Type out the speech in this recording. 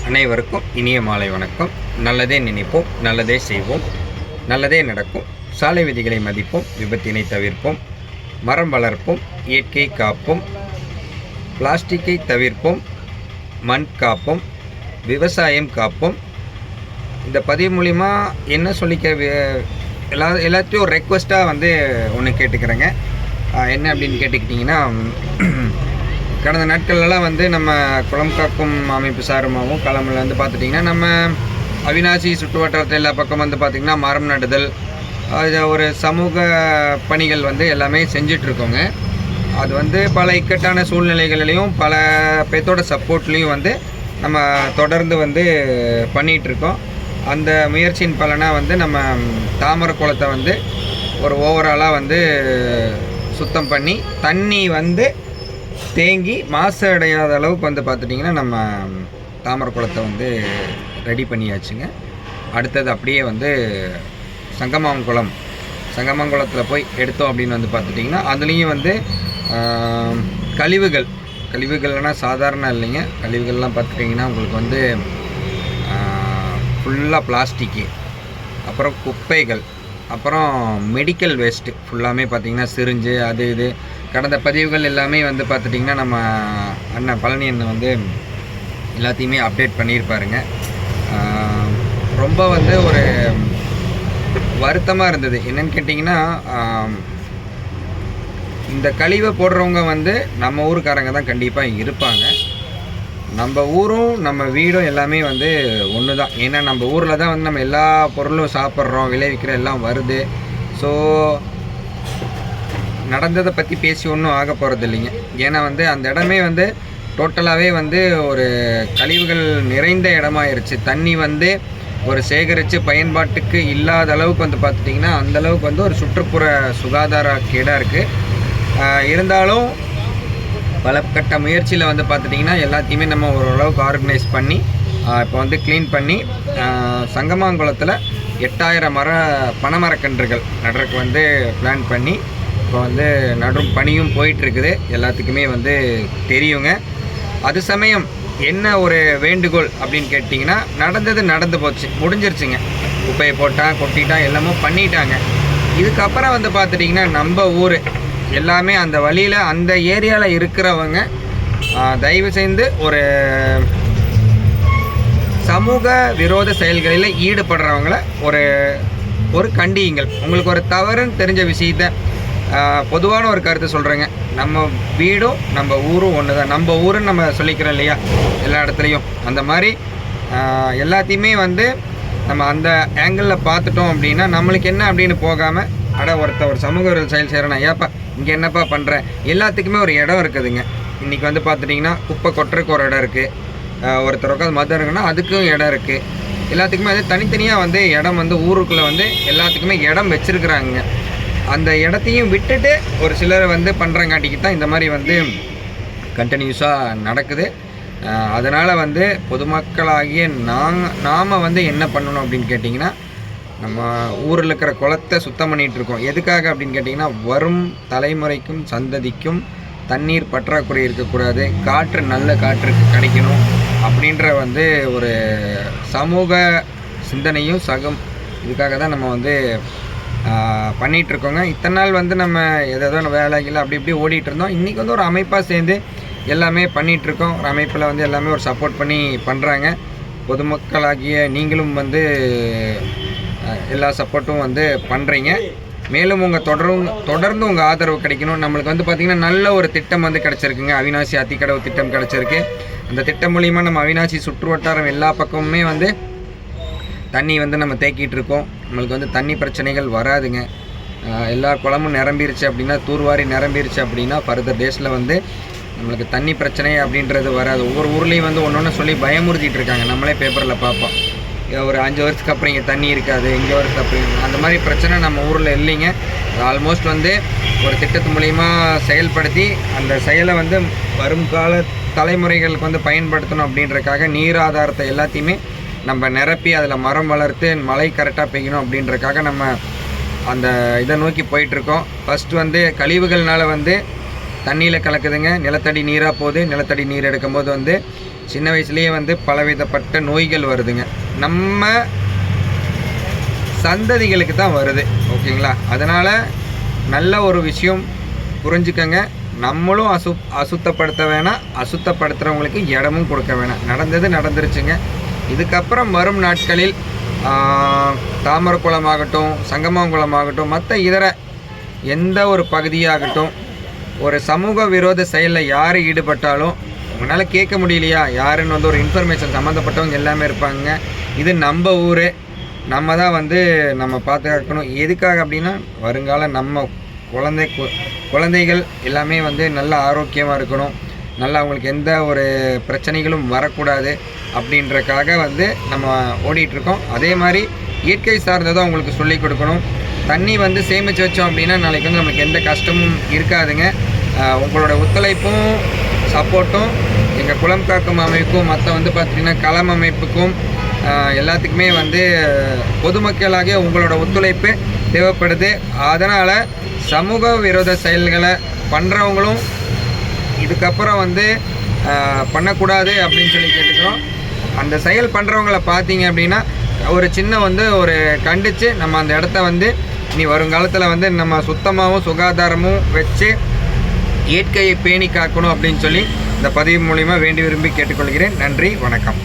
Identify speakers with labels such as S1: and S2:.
S1: அனைவருக்கும் இனிய மாலை வணக்கம். நல்லதே நினைப்போம், நல்லதே செய்வோம், நல்லதே நடக்கும். சாலை விதிகளை மதிப்போம், விபத்தினை தவிர்ப்போம், மரம் வளர்ப்போம், இயற்கை காப்போம், பிளாஸ்டிக்கை தவிர்ப்போம், மண் காப்போம், விவசாயம் காப்போம். இந்த பதிவு மூலிமா என்ன சொல்லிக்க எல்லாத்தையும் ஒரு ரெக்வஸ்ட்டாக ஒன்று கேட்டுக்கிறேங்க. என்ன அப்படின்னு கேட்டுக்கிட்டிங்கன்னா, கடந்த நாட்கள்லாம் நம்ம குளம் காக்கும் அமைப்பு சார்பாகவும் களமில் பார்த்துட்டிங்கன்னா, நம்ம அவிநாசி சுற்று வட்டாரத்தில் எல்லா பக்கம் பார்த்திங்கன்னா மரம் நடுதல், ஒரு சமூக பணிகள் எல்லாமே செஞ்சிட்ருக்கோங்க. அது பல இக்கட்டான சூழ்நிலைகளிலையும் பல பேர்த்தோட சப்போர்ட்லேயும் நம்ம தொடர்ந்து பண்ணிகிட்ருக்கோம். அந்த முயற்சியின் பலனாக நம்ம தாமரை குளத்தை ஒரு ஓவராலாக சுத்தம் பண்ணி தண்ணி தேங்கி மாசு அடையாத அளவுக்கு பார்த்துட்டிங்கன்னா நம்ம தாமரை குளத்தை ரெடி பண்ணியாச்சுங்க. அடுத்தது அப்படியே சங்கமாங்குளத்தில் போய் எடுத்தோம் அப்படின்னு பார்த்துட்டிங்கன்னா, அதுலேயும் கழிவுகள்னால் சாதாரண இல்லைங்க. கழிவுகள்லாம் பார்த்துட்டிங்கன்னா உங்களுக்கு ஃபுல்லாக பிளாஸ்டிக்கு, அப்புறம் குப்பைகள், அப்புறம் மெடிக்கல் வேஸ்ட்டு ஃபுல்லாமே பார்த்திங்கன்னா சிரிஞ்சு அது இது கடந்த பதிவுகள் எல்லாமே பார்த்துட்டிங்கன்னா நம்ம அண்ணன் பழனி அண்ணன் எல்லாத்தையுமே அப்டேட் பண்ணியிருப்பாருங்க. ரொம்ப ஒரு வருத்தமாக இருந்தது. என்னென்னு கேட்டிங்கன்னா, இந்த கழிவை போடுறவங்க நம்ம ஊருக்காரங்க தான் கண்டிப்பாக இருப்பாங்க. நம்ம ஊரும் நம்ம வீடும் எல்லாமே ஒன்று தான். ஏன்னா நம்ம ஊரில் தான் நம்ம எல்லா பொருளும் சாப்பிட்றோம், விளைவிக்கிற எல்லாம் வருது. ஸோ நடந்ததை பற்றி பேசி ஒன்றும் ஆக போகிறது இல்லைங்க. ஏன்னா அந்த இடமே டோட்டலாகவே ஒரு கழிவுகள் நிறைந்த இடமாயிருச்சு. தண்ணி ஒரு சேகரித்து பயன்பாட்டுக்கு இல்லாத அளவுக்கு பார்த்துட்டிங்கன்னா, அந்தளவுக்கு ஒரு சுற்றுப்புற சுகாதார கேடாக இருக்குது. இருந்தாலும் பல கட்ட முயற்சியில் பார்த்துட்டிங்கன்னா எல்லாத்தையுமே நம்ம ஓரளவுக்கு ஆர்கனைஸ் பண்ணி இப்போ க்ளீன் பண்ணி சங்கமாங்குளத்தில் 8000 பனைமரக்கன்றுகள் நடுறதுக்கு பிளான் பண்ணி இப்போ நடும் பணியும் போயிட்டுருக்குது. எல்லாத்துக்குமே தெரியுங்க. அது சமயம் என்ன ஒரு வேண்டுகோள் அப்படின்னு கேட்டிங்கன்னா, நடந்து போச்சு, முடிஞ்சிருச்சுங்க. குப்பையை போட்டான், கொட்டிட்டான், எல்லாமே பண்ணிட்டாங்க. இதுக்கப்புறம் பார்த்துட்டிங்கன்னா நம்ம ஊர் எல்லாமே அந்த வழியில் அந்த ஏரியாவில் இருக்கிறவங்க தயவு செய்து ஒரு சமூக விரோத செயல்களில் ஈடுபடுறவங்கள ஒரு கண்டியுங்கள். உங்களுக்கு ஒரு தவறுன்னு தெரிஞ்ச விஷயத்த பொதுவான ஒரு கருத்து சொல்கிறேங்க. நம்ம வீடும் நம்ம ஊரும் ஒன்று தான். நம்ம ஊருன்னு நம்ம சொல்லிக்கிறோம் இல்லையா எல்லா இடத்துலையும். அந்த மாதிரி எல்லாத்தையுமே நம்ம அந்த ஆங்கிளில் பார்த்துட்டோம் அப்படின்னா நம்மளுக்கு என்ன அப்படின்னு போகாமல், ஒரு சமூக விரோத செயல் செய்கிறேன்னா, ஏப்பா இங்கே என்னப்பா பண்ணுறேன், எல்லாத்துக்குமே ஒரு இடம் இருக்குதுங்க. இன்றைக்கி பார்த்துட்டிங்கன்னா குப்பை கொட்டுறதுக்கு ஒரு இடம் இருக்குது. ஒருத்தர் உட்காந்து மதம் இருக்குன்னா அதுக்கும் இடம் இருக்குது. எல்லாத்துக்குமே தனித்தனியாக இடம் ஊருக்குள்ளே எல்லாத்துக்குமே இடம் வச்சுருக்குறாங்க. அந்த இடத்தையும் விட்டுட்டு ஒரு சிலர் பண்ணுறங்காட்டிக்கு தான் இந்த மாதிரி கண்டினியூஸாக நடக்குது. அதனால் பொதுமக்களாகிய நாம் என்ன பண்ணணும் அப்படின்னு கேட்டிங்கன்னா, நம்ம ஊரில் இருக்கிற குளத்தை சுத்தம் பண்ணிகிட்ருக்கோம். எதுக்காக அப்படின்னு கேட்டிங்கன்னா, வரும் தலைமுறைக்கும் சந்ததிக்கும் தண்ணீர் பற்றாக்குறை இருக்கக்கூடாது, காற்று நல்ல காற்று கிடைக்கணும் அப்படின்ற ஒரு சமூக சிந்தனையும் இதுக்காக தான் நம்ம பண்ணிகிட்ருக்கோங்க. இத்தனை நாள் நம்ம ஏதோ வேலைகள் அப்படி இப்படி ஓடிட்டு இருந்தோம். இன்றைக்கி ஒரு அமைப்பாக சேர்ந்து எல்லாமே பண்ணிகிட்ருக்கோம். ஒரு அமைப்பில் எல்லாமே ஒரு சப்போர்ட் பண்ணி பண்ணுறாங்க. பொதுமக்களாகிய நீங்களும் எல்லா சப்போர்ட்டும் பண்ணுறீங்க. மேலும் உங்கள் தொடர்ந்து உங்கள் ஆதரவு கிடைக்கணும். நம்மளுக்கு பார்த்திங்கன்னா நல்ல ஒரு திட்டம் கிடச்சிருக்குங்க. அவிநாசி அத்திக்கடவு திட்டம் கிடச்சிருக்கு. அந்த திட்டம் மூலிமா நம்ம அவிநாசி சுற்று வட்டாரம் எல்லா பக்கமுமே தண்ணி நம்ம தேக்கிட்டு இருக்கோம். நம்மளுக்கு தண்ணி பிரச்சனைகள் வராதுங்க. எல்லா குளமும் நிரம்பிருச்சு அப்படின்னா, தூர்வாரி நிரம்பிருச்சு அப்படின்னா ஃபர்தர் டேஸில் நம்மளுக்கு தண்ணி பிரச்சனை அப்படின்றது வராது. ஒவ்வொரு ஊர்லேயும் ஒன்று ஒன்று சொல்லி பயமுறுத்திட்டு இருக்காங்க. நம்மளே பேப்பரில் பார்ப்போம், ஒரு 5 வருஷத்துக்கு அப்புறம் இங்கே தண்ணி இருக்காது, இங்கே வருஷத்துக்கு அப்புறம். அந்த மாதிரி பிரச்சனை நம்ம ஊரில் இல்லைங்க. ஆல்மோஸ்ட் ஒரு திட்டத்து மூலிமா செயல்படுத்தி அந்த செயலை வரும் கால தலைமுறைகளுக்கு பயன்படுத்தணும் அப்படின்றக்காக நீர் ஆதாரத்தை எல்லாத்தையுமே நம்ம நிரப்பி அதில் மரம் வளர்த்து மழை கரெக்டாக பெய்யணும் அப்படின்றக்காக நம்ம அந்த இதை நோக்கி போயிட்டுருக்கோம். ஃபஸ்ட்டு கழிவுகள்னால் தண்ணியில் கலக்குதுங்க, நிலத்தடி நீராக போகுது. நிலத்தடி நீர் எடுக்கும்போது சின்ன வயசுலேயே வந்து பலவிதப்பட்ட நோய்கள் வருதுங்க. நம்ம சந்ததிகளுக்கு தான் வருது. ஓகேங்களா? அதனால் நல்ல ஒரு விஷயம் புரிஞ்சுக்கங்க. நம்மளும் அசுத்தப்படுத்த வேணாம், அசுத்தப்படுத்துகிறவங்களுக்கு இடமும் கொடுக்க வேணாம். நடந்தது நடந்துருச்சுங்க. இதுக்கப்புறம் வரும் நாட்களில் தாமரக்குளமாகட்டும், சங்கமங்குளமாகட்டும், மற்ற இதர எந்த ஒரு பகுதியாகட்டும், ஒரு சமூக விரோத செயலில் யார் ஈடுபட்டாலும் உங்களால் கேட்க முடியலையா, யாருன்னு வந்து ஒரு இன்ஃபர்மேஷன் சம்மந்தப்பட்டவங்க எல்லாமே இருப்பாங்க. இது நம்ம ஊர், நம்ம தான் வந்து நம்ம பாதுகாக்கணும். எதுக்காக அப்படின்னா வருங்கால நம்ம குழந்தைகள் எல்லாமே வந்து நல்ல ஆரோக்கியமாக இருக்கணும், நல்லா அவங்களுக்கு எந்த ஒரு பிரச்சனைகளும் வரக்கூடாது அப்படின்றக்காக வந்து நம்ம ஓடிட்டுருக்கோம். அதே மாதிரி இயற்கை சார்ந்ததும் அவங்களுக்கு சொல்லிக் கொடுக்கணும். தண்ணி வந்து சேமித்து வச்சோம் அப்படின்னா நாளைக்கு வந்து நம்மளுக்கு எந்த கஷ்டமும் இருக்காதுங்க. உங்களோட ஒத்துழைப்பும் சப்போர்ட்டும் எங்கள் குளம் காக்கும் அமைப்புக்கும், மற்ற வந்து பார்த்திங்கன்னா களம் அமைப்புக்கும் எல்லாத்துக்குமே வந்து பொதுமக்களாகிய உங்களோட ஒத்துழைப்பு தேவைப்படுது. அதனால் சமூக விரோத செயல்களை பண்ணுறவங்களும் இதுக்கப்புறம் வந்து பண்ணக்கூடாது அப்படின்னு சொல்லி கேட்டுக்கிறோம். அந்த செயல் பண்ணுறவங்கள பார்த்தீங்க அப்படின்னா ஒரு சின்ன வந்து ஒரு கண்டித்து நம்ம அந்த இடத்த வந்து இனி வருங்காலத்தில் வந்து நம்ம சுத்தமாகவும் சுகாதாரமும் வச்சு இயற்கையை பேணி காக்கணும் அப்படின்னு சொல்லி இந்த பதிவு மூலிமா வேண்டி விரும்பி கேட்டுக்கொள்கிறேன். நன்றி, வணக்கம்.